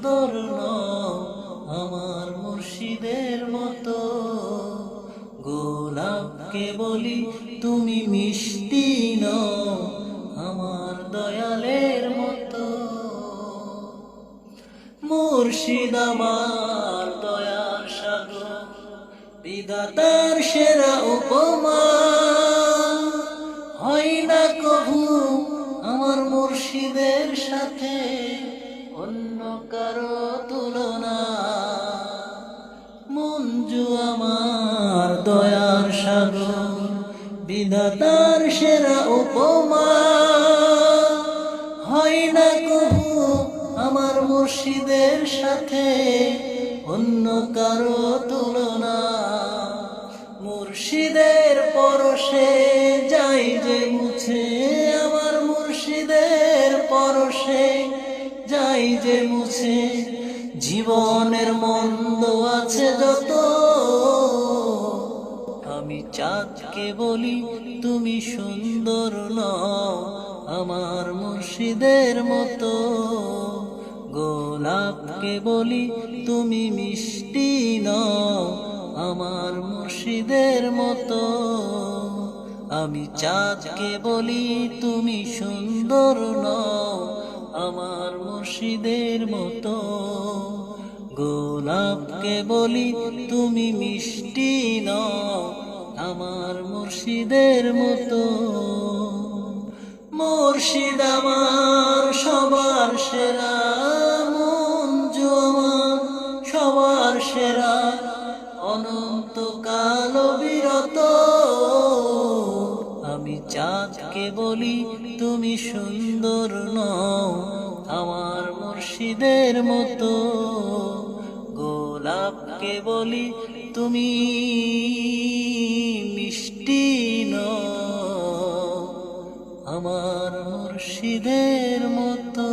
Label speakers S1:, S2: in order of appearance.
S1: সুন্দর নও আমার মুর্শিদের মতো। গোলাপকে বলি তুমি মিষ্টি নও আমার দয়ালের মতো। মুর্শিদ আমার দয়ার সাগর, বিধাতার সেরা উপমা। হয় না কভু আমার মুর্শিদের সাথে অন্য কারো তুলনা। মঞ্জু আমার দয়ার সাগর, বিধাতার সেরা উপমা। হয় না কভু আমার মুর্শিদের সাথে অন্য কারো তুলনা। মুর্শিদের পরশে যাই যে মুছে, আমার মুর্শিদের পরশে যাই যে মুছে। জীবনের মন্দ আছে যত, আমি চাঁদকে বলি তুমি সুন্দর নও আমার মুর্শিদের মতো। গোলাপকে বলি তুমি মিষ্টি নও আমার মুর্শিদের মতো। আমি চাঁদকে বলি তুমি সুন্দর নও আমার মুর্শিদের মতো। গোলাপকে বলি তুমি মিষ্টি নও আমার মুর্শিদের মতো। মুর্শিদ আমার সবার সেরা, মঞ্জু আমার সবার সেরা, অনন্তকাল বিরত। আমি চাঁদকে বলি তুমি সুন্দর নও আমার মুর্শিদের মতো। গোলাপকে বলি তুমি মিষ্টি নও আমার মুর্শিদের মতো।